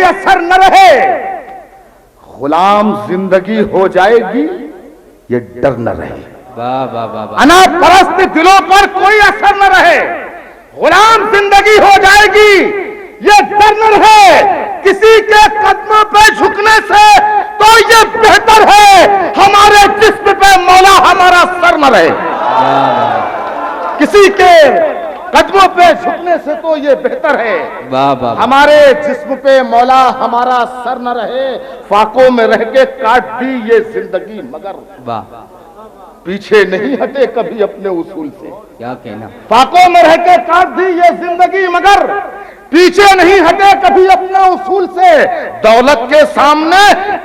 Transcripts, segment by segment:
असर न रहे, गुलाम जिंदगी हो जाएगी ये डर न रहे। वाह वाह वाह। अनाथ परस्त दिलों पर कोई असर न रहे, गुलाम जिंदगी हो जाएगी ये डर न रहे। किसी के कदमों पे झुकने से तो ये बेहतर है हमारे जिस्म पे मौला हमारा सर न रहे। किसी के कदमों पे झुकने से तो ये बेहतर है वाह वाह हमारे जिस्म पे मौला हमारा सर न रहे। फाकों में रह के काट दी ये जिंदगी मगर वाह, पीछे नहीं हटे कभी अपने उसूल से। क्या कहना। फाकों में रह के काट दी ये जिंदगी मगर पीछे नहीं हटे कभी अपने उसूल से। दौलत के सामने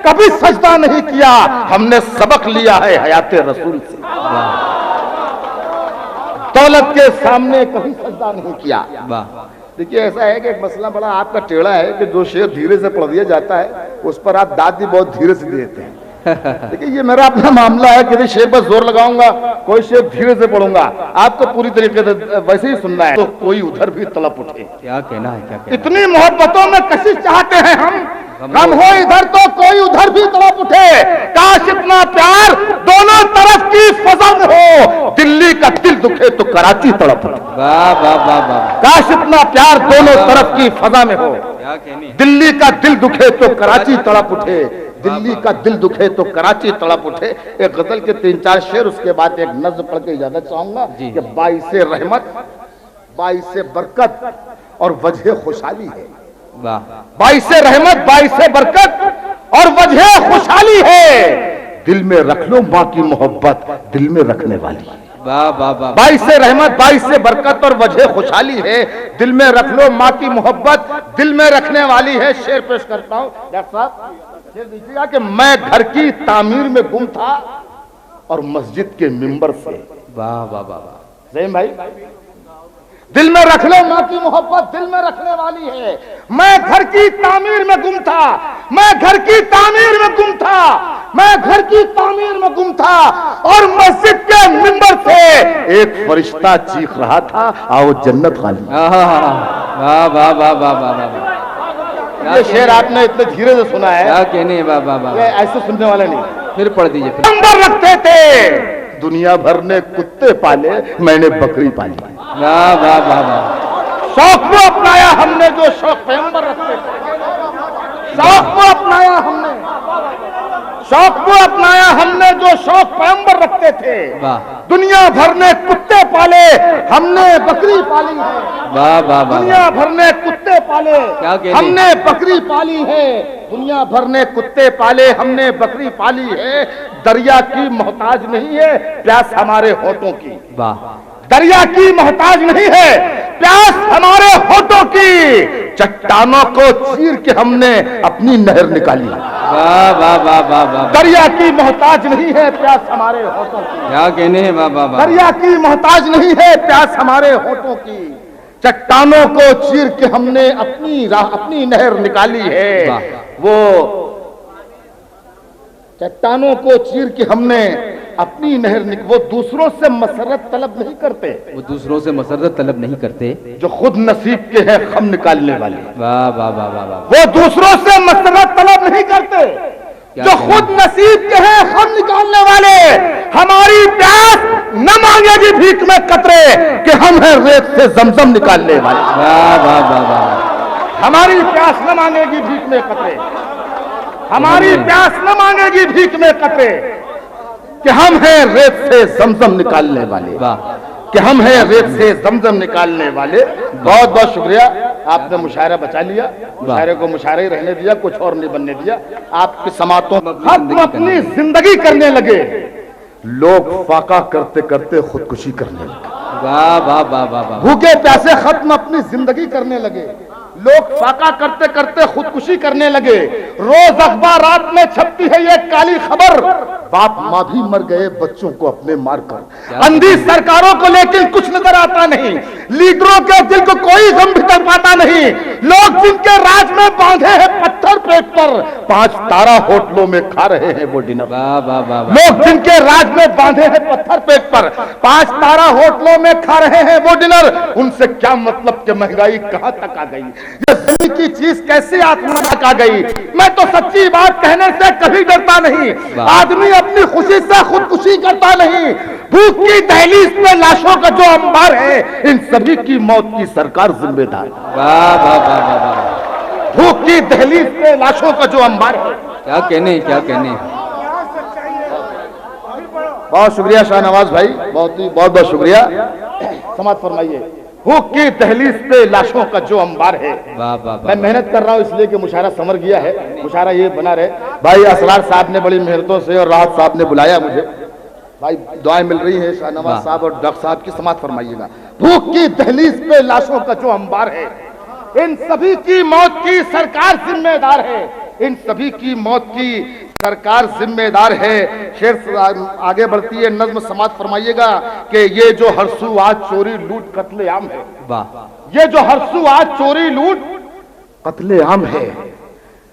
कभी सजदा नहीं किया, हमने सबक लिया है हयाते रसूल से। दौलत के सामने कभी सजदा नहीं किया। वाह। देखिए ऐसा है कि एक मसला बड़ा आपका टेढ़ा है कि जो शेर धीरे से पढ़ दिया जाता है उस पर आप दाद भी बहुत धीरे से देते हैं। देखिए ये मेरा अपना मामला है, किसी शेर पर जोर लगाऊंगा, कोई शेर धीरे से पढ़ूंगा, आपको पूरी तरीके से वैसे ही सुनना है तो कोई उधर भी तड़प उठे। क्या कहना है, क्या कहना। इतनी मोहब्बतों में कशिश चाहते हैं हम हो इधर तो कोई उधर भी तड़प उठे। काश इतना प्यार दोनों तरफ की फजा में हो, दिल्ली का दिल दुखे तो कराची तड़प उठे। वाह वाह वाह वाह। काश इतना प्यार दोनों तरफ की फजा में हो, क्या कहनी। दिल्ली का दिल दुखे तो कराची तड़प उठे, दिल्ली का दिल दुखे तो कराची तड़प उठे। एक गजल के 3-4 शेर, उसके बाद एक नज़्म पढ़ के इजाजत चाहूंगा कि बाइसे रहमत, बाइसे बरकत और वजह खुशहाली है। वाह। बाइसे रहमत, बाइसे बरकत और वजह खुशहाली है, दिल में रख लो माँ की मोहब्बत दिल में रखने वाली। वाह वाह वाह। बाइसे रहमत, बाइसे बरकत और वजह खुशहाली है, दिल में रख लो माँ की मोहब्बत दिल में रखने वाली है। शेर पेश करता हूँ डॉक्टर साहब, शेर दीजिएगा कि मैं घर की तामीर में गुम था और मस्जिद के मिंबर से। वाह वाह वाह। जैन भाई, दिल में रख लो माँ की मोहब्बत दिल में रखने वाली है। मैं घर की तामीर में गुम था, मैं घर की तामीर में गुम था, मैं घर की तामीर में गुम था और मस्जिद के मिंबर से एक फरिश्ता चीख रहा था आओ जन्नत खाली। वाह वाह वाह वाह वाह। ये शेर आपने इतने धीरे से सुना है, क्या कहने। वाह वाह वाह। ऐसे सुनने वाले नहीं। फिर पढ़ दीजिए। नंबर रखते थे दुनिया भर ने कुत्ते पाले, मैंने बकरी पाली। वाह वाह वाह वाह। शौक को अपनाया हमने जो शौक पैगंबर रखते थे, शौक को अपनाया हमने, शौक को अपनाया हमने जो शौक पैगंबर रखते थे। वाह। दुनिया भर ने कुत्ते पाले हमने बकरी पाली है। वाह वाह वाह। दुनिया भर ने कुत्ते पाले क्या कहने। हमने बकरी पाली है, दुनिया भर ने कुत्ते पाले हमने बकरी पाली है। दरिया की मोहताज नहीं है प्यास हमारे होठों की। वाह। दरिया की मोहताज नहीं है प्यास हमारे होठों की, चट्टानों को चीर के हमने अपनी नहर निकाली। वाह वाह वाह वाह वाह। दरिया की मोहताज नहीं है प्यास हमारे होठों की। क्या कहने। वाह वाह वाह। दरिया की मोहताज नहीं है प्यास हमारे होठों की, चट्टानों को चीर के हमने अपनी नहर निकाली है। वो चट्टानों को चीर के हमने अपनी नहर वो दूसरों से मसरत तलब नहीं करते, वो दूसरों से मसरत तलब नहीं करते, जो खुद नसीब के हैं खम निकालने वाले। वाह वाह वाह वाह वाह। वो दूसरों से मसरत तलब नहीं करते, जो खुद नसीब के हैं खम निकालने वाले। हमारी प्यास न मांगेगी भीख में कतरे कि हम हैं रेत से जमजम निकालने वाले। वाह वाह वाह वाह। हमारी प्यास न मांगेगी भीख में कतरे, हमारी प्यास न मांगेगी भीख में कतरे कि हम हैं रेत से जमजम निकालने वाले। वाह। कि हम हैं रेत से जमजम निकालने वाले। बहुत बहुत शुक्रिया, आपने मुशायरा बचा लिया, मुशायरे को मुशायरे ही रहने दिया, कुछ और नहीं बनने दिया। आपकी समातों हम अपनी जिंदगी करने लगे, लोग फाका करते करते खुदकुशी करने लगे। वाह वाह वाह वाह। भूखे प्यासे खत्म अपनी जिंदगी करने लगे, लोग फाका करते करते खुदकुशी करने लगे। रोज अखबारात में छपती है ये काली खबर, बाप माँ भी मर गए बच्चों को अपने मारकर। अंधी सरकारों को लेकिन कुछ नजर आता नहीं, लीडरों के दिल को कोई गम भीतर पाता नहीं। लोग जिनके राज में बांधे हैं पत्थर पेट पर, 5 तारा होटलों में खा रहे हैं वो डिनर। वाह वाह वाह। लोग जिनके राज में बांधे हैं पत्थर पेट पर, 5 तारा होटलों में खा रहे हैं वो डिनर। उनसे क्या मतलब कि महंगाई कहां तक आ गई, ये जमीन की चीज कैसे आत्मा आ गई। मैं तो सच्ची बात कहने से कभी डरता नहीं, आदमी अपनी खुशी से खुदकुशी करता नहीं। भूख की दहलीज पे लाशों का जो अंबार है, इन सभी की मौत की सरकार जिम्मेदार। वाह वाह वाह वाह वाह, भूख की दहलीज पे लाशों का जो अंबार है। क्या कहने, क्या कहने। बहुत शुक्रिया शाहनवाज भाई, बहुत बहुत शुक्रिया। समाप्त फरमाइए। भूख की दहलीज पे लाशों का जो अंबार है। वाह वाह मैं मेहनत कर रहा हूँ इसलिए कि मुशायरा समर गया है, मुशायरा ये बना रहे। भाई असरार साहब ने बड़ी मेहनतों से और राहत साहब ने बुलाया मुझे, भाई दुआएं मिल रही हैं शाहनवाज साहब और डॉक्टर साहब की। समाप्त फरमाइएगा। भूख की दहलीज पे लाशों का जो अंबार है, इन सभी की मौत की सरकार जिम्मेदार है। इन सभी की मौत की सरकार जिम्मेदार है। शेर आगे बढ़ती है नज्म, समाप्त फरमाइएगा कि ये जो हरसू आज चोरी लूट कत्लेआम है। वाह, ये जो हरसू आज चोरी लूट कत्लेआम है,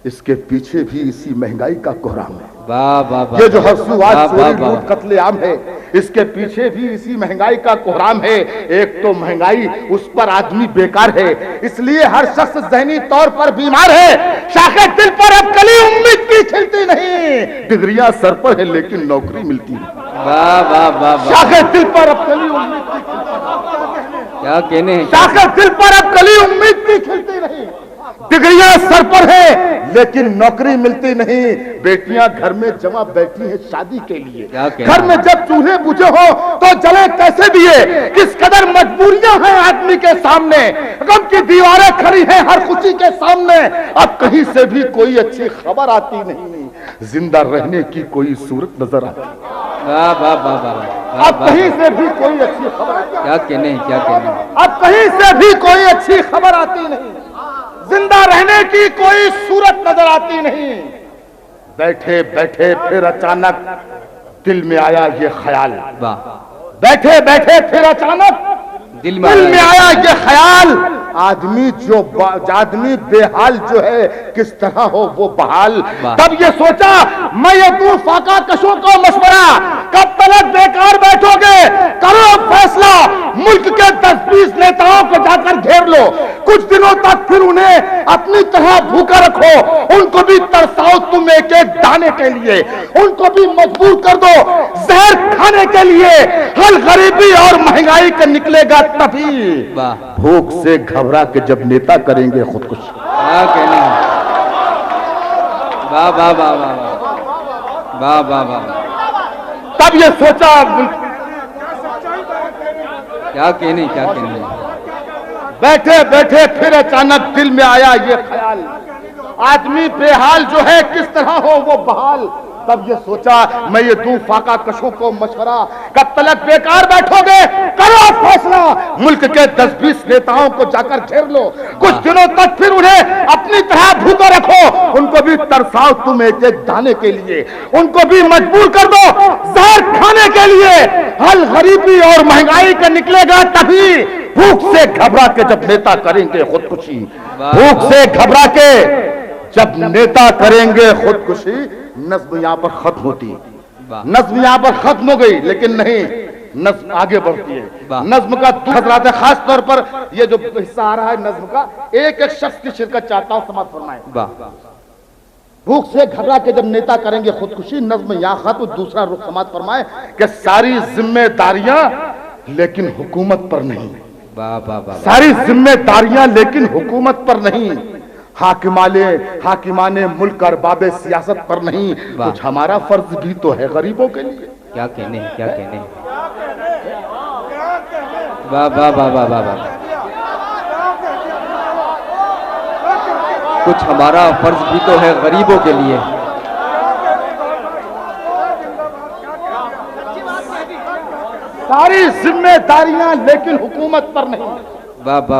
इसके पीछे भी इसी महंगाई का कोहराम है। वाह वाह वाह, ये जो हरसू आज चोरी वाह, लूट कत्लेआम है, इसके पीछे भी इसी महंगाई का कोहराम है। एक तो महंगाई, उस पर आदमी बेकार है, इसलिए हर शख्स ज़हनी तौर पर बीमार है। शाखे दिल पर अब कली उम्मीद की खिलती नहीं, डिग्रियां सर पर है लेकिन नौकरी मिलती नहीं। वाह वाह वाह वाह, शाखे दिल पर अब कली उम्मीद की खिलती, क्या कहने। शाखे दिल पर अब कली उम्मीद की खिलती नहीं, डिग्रियां सर पर है लेकिन नौकरी मिलती नहीं। बेटियां घर में जमा बैठी हैं शादी के लिए, घर में जब चूल्हे बुझे हो तो जले कैसे दिए। किस कदर मजबूरियां हैं आदमी के सामने, गम की दीवारें खड़ी हैं हर खुशी के सामने। अब कहीं से भी कोई अच्छी खबर आती नहीं, जिंदा रहने की कोई सूरत नजर आती। वाह वाह वाह वाह, अब कहीं से भी कोई अच्छी खबर, क्या कहने, क्या कहने। अब कहीं से भी कोई अच्छी खबर आती नहीं, जिंदा रहने की कोई सूरत नजर आती नहीं। बैठे बैठे फिर अचानक दिल में आया ये ख्याल, वाह, बैठे बैठे फिर अचानक दिल में आया ये ख्याल, आदमी बेहाल जो है किस तरह हो वो बहाल। तब ये सोचा मैं ये दूं फाका कशों को मशवरा, कब तक बेकार बैठोगे, करो फैसला। मुल्क के 10-20 नेताओं को जाकर घेर लो, कुछ दिनों तक फिर उन्हें अपनी तरह भूखा रखो, उनको भी तरसाओ तुम एक एक दाने के लिए, उनको भी मजबूर कर दो जहर खाने के लिए। हल गरीबी और महंगाई का निकलेगा तभी, भूख से घबरा के जब नेता करेंगे खुदकुशी। क्या कहने। वाह वाह वाह वाह वाह वाह वाह, तब ये सोचा, क्या कहने, क्या कहने। बैठे बैठे फिर अचानक दिल में आया ये ख्याल, आदमी बेहाल जो है किस तरह हो वो बहाल। तब ये सोचा मैं ये दूं फाका कशों को मशवरा, कब तक बेकार बैठोगे, करो फैसला। मुल्क के 10-20 नेताओं को जाकर घेर लो, कुछ दिनों तक फिर उन्हें अपनी तरह भूखा रखो, उनको भी तरसाओ तुम एक एक दाने के लिए, उनको भी मजबूर कर दो जहर खाने के लिए। हल गरीबी और महंगाई का निकलेगा तभी, भूख से घबरा के जब नेता करेंगे खुदकुशी। भूख से घबरा के जब नेता करेंगे खुदकुशी। नज्म यहाँ पर खत्म होती है, नज्म यहाँ पर खत्म हो गई, लेकिन नहीं, नज्म आगे बढ़ती है। नज्म का हजरात है, खास तौर पर ये जो हिस्सा आ रहा है नज्म का, एक एक शख्स की शिरकत चाहता हूं, समाप्त फरमाएं। भूख से घबरा के जब नेता करेंगे खुदकुशी, नज्म यहाँ खत्म। दूसरा रुख समाप्त फरमाएं कि सारी जिम्मेदारियां लेकिन हुकूमत पर नहीं, सारी जिम्मेदारियां लेकिन हुकूमत पर नहीं, हाकिमाने मुल्क और बाबे सियासत पर नहीं, कुछ हमारा फर्ज भी तो है गरीबों के लिए। क्या कहने, क्या कहने। वाह वाह वाह वाह वाह, कुछ हमारा फर्ज भी तो है गरीबों के लिए। सारी जिम्मेदारियां लेकिन हुकूमत पर नहीं,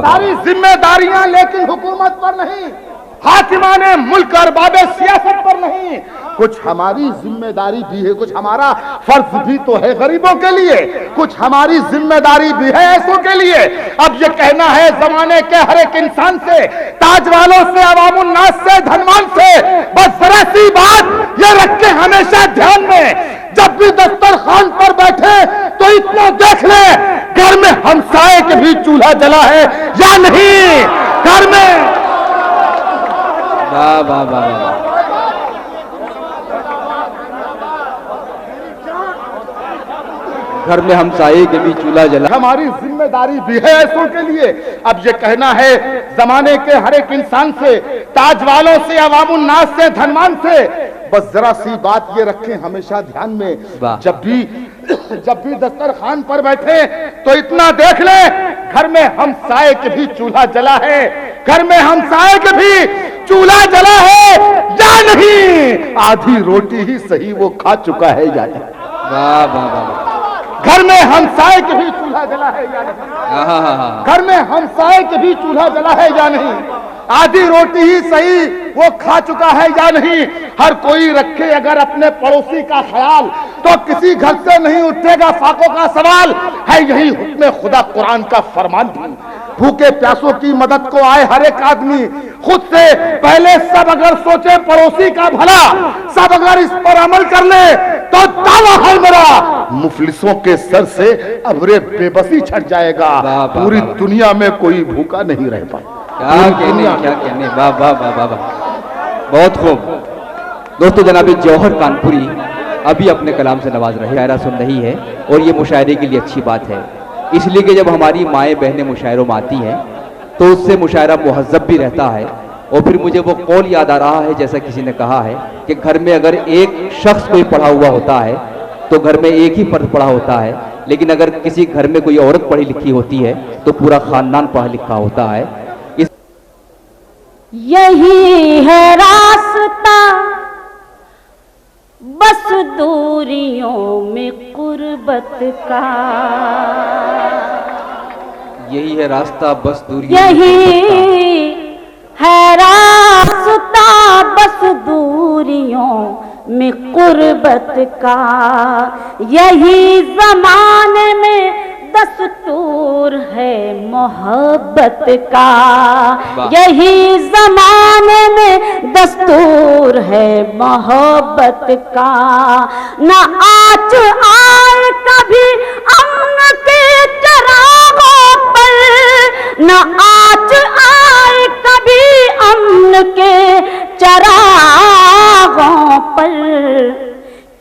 सारी जिम्मेदारियां लेकिन हुकूमत पर नहीं, हाकिमाने मुल्क और बाबे सियासत पर नहीं, कुछ हमारी जिम्मेदारी भी है, कुछ हमारा फर्ज भी तो है गरीबों के लिए, कुछ हमारी जिम्मेदारी भी है ऐसों के लिए। अब ये कहना है जमाने के हर एक इंसान से, ताज वालों से, अवामुन्नास से, धनवान से, बस जरा सी बात ये रख के हमेशा ध्यान में, जब भी दस्तरखान पर बैठे तो इतना देख ले घर में हमसाए के भी चूल्हा जला है या नहीं। घर में वाह वाह वाह वाह। घर में हमसाये के भी चूल्हा जला, हमारी जिम्मेदारी भी है ऐसों के लिए। अब ये कहना है जमाने के हर एक इंसान से, ताज वालों से, अवामुन नास से, धनवान से, बस जरा सी बात ये रखें हमेशा ध्यान में, जब भी दस्तरखान पर बैठे तो इतना देख ले, घर में हमसाये के भी चूल्हा जला है, घर में हमसाये के भी चूल्हा जला है या नहीं, आधी रोटी ही सही वो खा चुका है या नहीं। वाह वाह वाह। घर में हमसाये के भी चूल्हा जला है या नहीं, घर में हमसाये के भी चूल्हा जला है या नहीं, आधी रोटी ही सही वो खा चुका है या नहीं। हर कोई रखे अगर अपने पड़ोसी का ख्याल, तो किसी घर से नहीं उठेगा फाकों का सवाल। है यही हुक्म खुदा कुरान का फरमान भी, भूखे प्यासों की मदद को आए हर एक आदमी, खुद से पहले सब अगर सोचे पड़ोसी का भला, सब अगर इस पर अमल कर ले तो दावा है मेरा, मुफलिसों के सर से अबरे बेबसी छट जाएगा, पूरी दुनिया में कोई भूखा नहीं रह पाए। क्या कहने, वाह वाह वाह वाह वाह, बहुत खूब। दोस्तों, जनाब जौहर कानपुरी अभी अपने कलाम से नवाज रहे, शायरा सुन रही है, और ये मुशायरे के लिए अच्छी बात है, इसलिए कि जब हमारी माएँ बहनें मुशायरों में आती हैं तो उससे मुशायरा मुहज़्ज़ब भी रहता है। और फिर मुझे वो कौल याद आ रहा है, जैसा किसी ने कहा है कि घर में अगर एक शख्स कोई पढ़ा हुआ होता है तो घर में एक ही फर्द पढ़ा होता है, लेकिन अगर किसी घर में कोई औरत पढ़ी लिखी होती है तो पूरा खानदान पढ़ा लिखा होता है। यही है रास्ता बस दूरियों में कुर्बत का, यही है रास्ता बस दूरियों, यही है रास्ता बस दूरियों में कुर्बत का, यही ज़माने में दस्तूर है मोहब्बत का, यही ज़माने में दस्तूर है मोहब्बत का। न आँच आए कभी अमन के चरागों पर, न आँच आए कभी अमन के चरागों पर,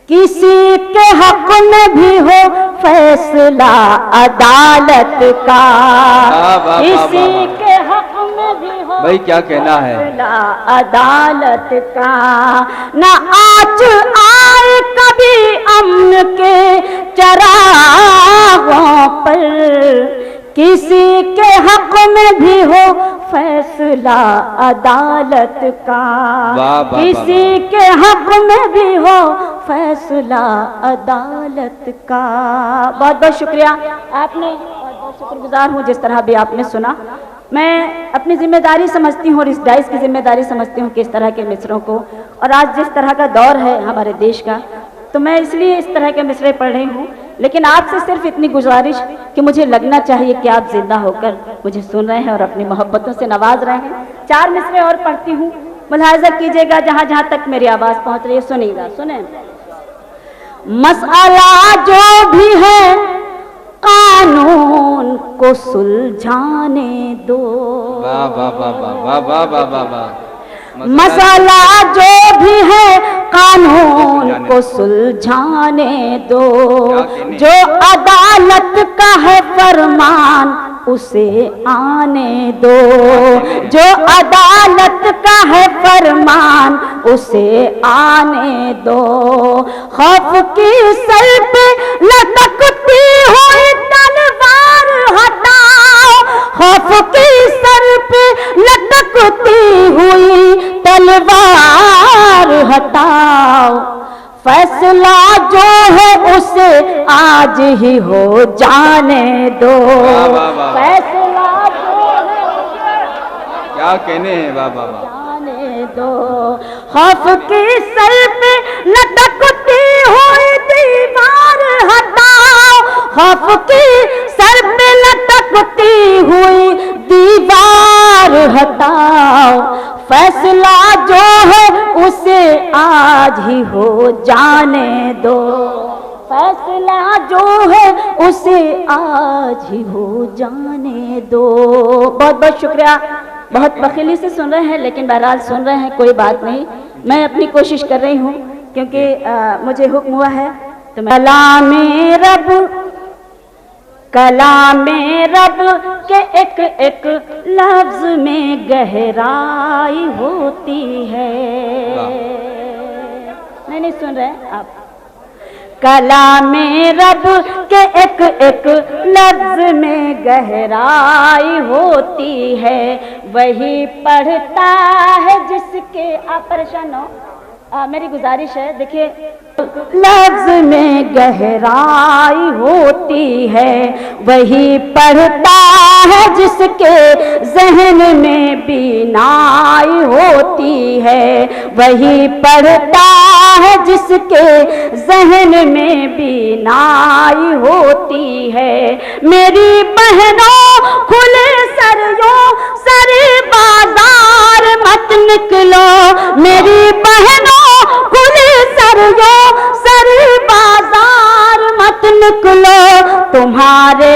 किसी के हक में भी हो फैसला अदालत का, किसी के हक में भी हो भाई क्या कहना है फैसला अदालत का। न आँच आए कभी अमन के चरागों पर, किसी के हक में भी हो फैसला अदालत का, किसी के हक में भी हो फैसला अदालत का। बहुत बहुत शुक्रिया, आपने बहुत शुक्रगुजार हूँ जिस तरह भी आपने सुना। मैं अपनी जिम्मेदारी समझती हूँ और इस डाइस की जिम्मेदारी समझती हूँ कि इस तरह के मिसरों को, और आज जिस तरह का दौर है हमारे देश का, तो मैं इसलिए इस तरह के मिसरे पढ़ रही हूँ। लेकिन आपसे सिर्फ इतनी गुजारिश कि मुझे लगना चाहिए कि आप जिंदा होकर मुझे सुन रहे हैं और अपनी मोहब्बतों से नवाज रहे हैं। 4 मिसरे और पढ़ती हूँ, मुलाहिजा कीजिएगा जहाँ जहाँ तक मेरी आवाज़ पहुँच रही है, सुनिएगा। सुने, मसला जो भी है कानून को सुलझाने दो, वाह वाह वाह वाह वाह वाह वाह वाह। मसला जो भी है कानून को सुलझाने दो, जो अदालत का है फरमान उसे आने दो, जो अदालत का है फरमान उसे आने दो। खौफ की सर पे लटकती हुई तलवार हटाओ, खौफ की सर पे लटकती हुई तलवार हटाओ। फैसला जो है उसे आज ही हो जाने दो, फैसला जो है क्या कहने हैं, वाह वाह वाह, जाने दो। खौफ की सर पे लटकती हुई दीवार हटाओ, खौफ की सर पे लटकती हुई दीवार हटाओ। फैसला जो है उसे आज ही हो जाने दो, फैसला जो है उसे आज ही हो जाने दो। बहुत बहुत शुक्रिया। बहुत बखीली से सुन रहे हैं, लेकिन बहरहाल सुन रहे हैं, कोई बात नहीं। मैं अपनी कोशिश कर रही हूँ, क्योंकि मुझे हुक्म हुआ है। तो कलामे रब के एक एक लफ्ज में गहराई होती है। नहीं सुन रहे आप? कलामे रब के एक एक लफ्ज में गहराई होती है, वही पढ़ता है जिसके। आप परेशान हो, मेरी गुजारिश है, देखिए, लफ्ज में गहराई होती है, वही पढ़ता है जिसके जहन में बीनाई होती है, वही पढ़ता है जिसके जहन में बीनाई होती है। मेरी बहनों खुले सरियों सरे बाजार मत निकलो, मेरी बहनों खुले सरियों सरे बाजार मत निकलो, तुम्हारे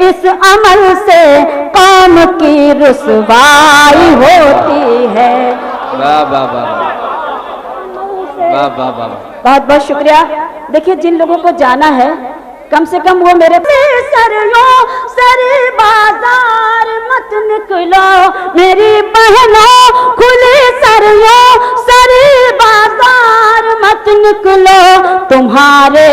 इस अमल से कौम की रुसवाई होती है। वाह वाह वाह वाह वाह वाह, बहुत बहुत शुक्रिया। देखिए, जिन लोगों को जाना है, कम से कम वो मेरे सरियों सरे बाजार मत निकलो, मेरी बहनों खुले सरियों सरे बाजार मत निकलो, तुम्हारे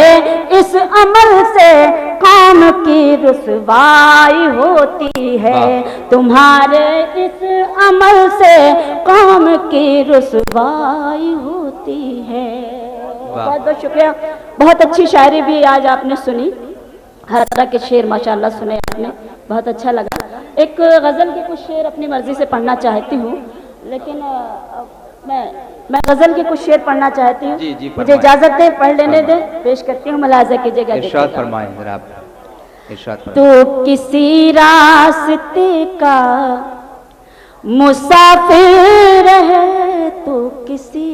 इस अमल से कौम की रुसवाई होती है, तुम्हारे इस अमल से कौम की रुसवाई होती है। बहुत बहुत शुक्रिया। बहुत अच्छी शायरी भी आज आपने सुनी, हर तरह के शेर माशाल्लाह सुने आपने, बहुत अच्छा लगा। एक गज़ल के कुछ शेर अपनी मर्जी से पढ़ना चाहती हूँ, लेकिन मैं गज़ल के कुछ शेर पढ़ना चाहती हूँ। मुझे इजाज़त दे, पढ़ लेने दे, पेश करती हूँ, मुलाज़ा कीजिएगा। इरशाद फरमाएं जरा, इरशाद फरमाएं। तो किसी रास्ते का मुसाफिर है, तो किसी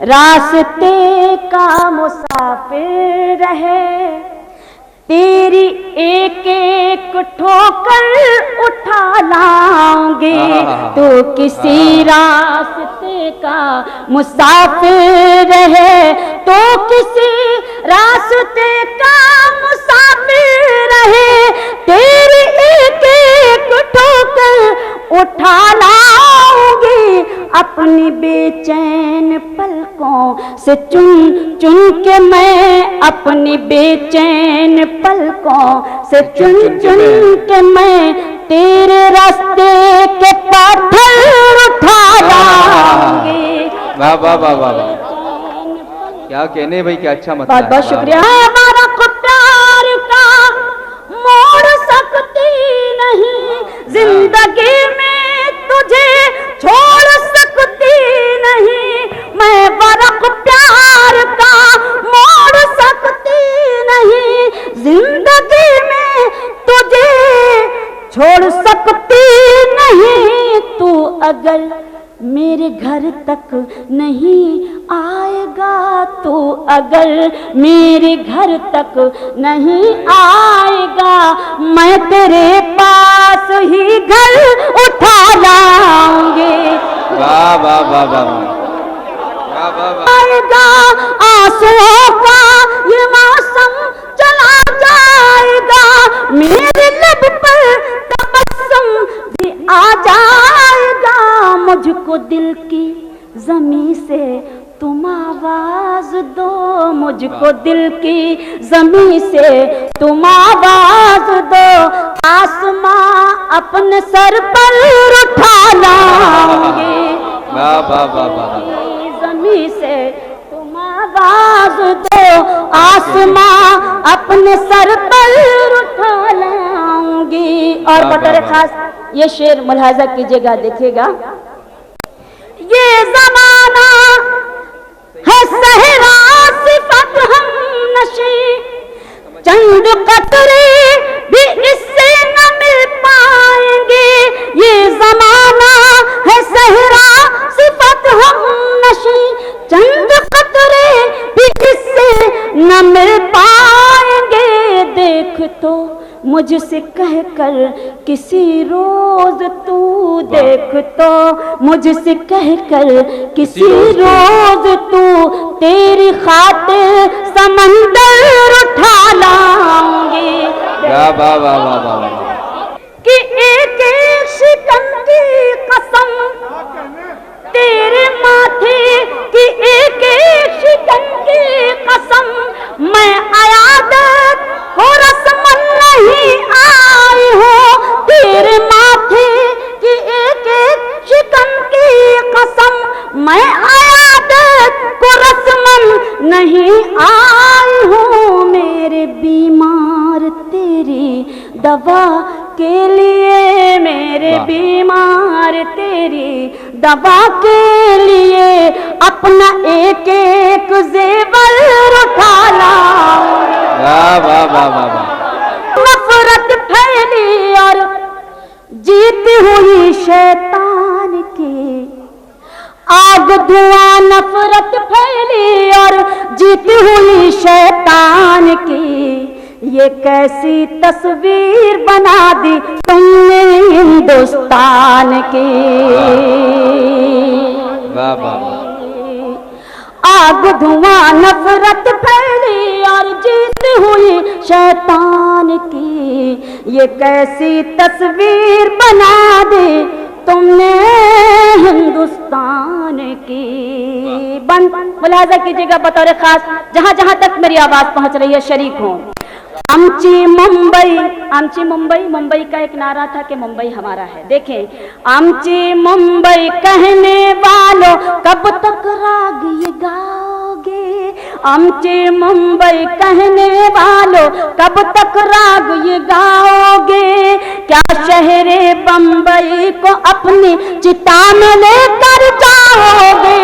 रास्ते का मुसाफिर है, तेरी एक एक ठोकर उठा लाऊंगी, तो किसी रास्ते का मुसाफिर है, तो किसी रास्ते का मुसाफिर है, तेरी एक एक ठोकर उठा लाऊंगी, अपनी बेचैन पलकों से चुन चुन के मैं, अपनी बेचैन पलकों से चुन चुन के मैं तेरे रास्ते के पत्थर उठा लाऊंगी। वाह वाह वाह वाह, क्या कहने भाई, क्या अच्छा मतलब। बहुत बहुत शुक्रिया। हमारा प्यार का मोड़ सकती नहीं, जिंदगी में तुझे छोड़ सकती नहीं, मैं बरक प्यार का मोड़ सकती नहीं, जिंदगी में तुझे छोड़ सकती नहीं, तू अगर मेरे घर तक नहीं आएगा, तू अगर मेरे घर तक नहीं आएगा, मैं तेरे पास ही घर उठा लाऊंगी। वाह वाह वाह वाह, आएगा आंसुओं का ये मौसम चला जाएगा, मेरे लब पर तबस्सुम भी आ जाएगा, मुझको दिल की ज़मीं से तुम आवाज दो, मुझको दिल की ज़मीं से तुम आवाज दो, आसमां अपने सर पर उठा लाऊंगी। वाह वाह वाह वाह, ज़मीं से तुम आवाज दो, आसमां अपने सर पर उठा लाऊंगी। और बतौर खास ये शेर मुलाहाजा कीजिएगा, देखिएगा। ये ज़माना है सहरा सिफत हम नशी, चंद कतरे भी इससे न मिल पाएंगे, ये ज़माना है सहरा सिफत हम नशी, चंद कतरे भी इससे न मिल पाएंगे, देख तो मुझसे कहकर किसी रोज तू देख तो, मुझसे कहकर किसी रोज तू, तेरी खातिर समंदर उठा लाऊंगी। वाह वाह वाह वाह वाह वाह। कि एक एक शिकन की कसम तेरे माथे की, एक एक शिकन की कसम, मैं अयादत को रस्मन नहीं आई हूँ। तेरे माथे की एक एक शिकन की कसम, मैं अयादत को रस्मन नहीं आई हूँ। मेरे बीमार तेरी दवा के लिए, मेरे बीमार तेरी दवा के लिए, अपना एक एक जेवर उठा लाऊं। वाह वाह वाह वाह वाह। नफरत फैली और जीत हुई शैतान की, आग धुआं नफरत फैली और जीत हुई शैतान की। ये कैसी तस्वीर बना दी तुमने हिंदुस्तान की। वाह वाह। आग धुआं नफरत फैली और जीत हुई शैतान की। ये कैसी तस्वीर बना दी तुमने हिंदुस्तान की। बंद मुलाजा कीजिएगा बतौर खास, जहां जहां तक मेरी आवाज पहुंच रही है शरीक हूं। आमची मुंबई, आमची मुंबई, मुंबई का एक नारा था कि मुंबई हमारा है। देखें, आमची मुंबई कहने वालों कब तक राग ये गाओगे। आमची मुंबई कहने वालों कब तक राग ये गाओगे। क्या शहरे बंबई को अपनी चिता में लेकर जाओगे।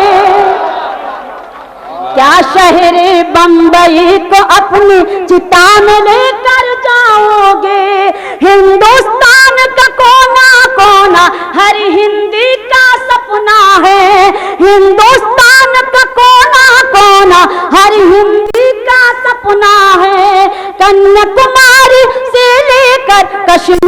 क्या शहरे बंबई को अपनी चिता में लेकर जाओगे। हिंदुस्तान का कोना कोना हर हिंदी का सपना है। हिंदुस्तान का कोना कोना हर हिंदी का सपना है। कन्याकुमारी से लेकर कश्मीर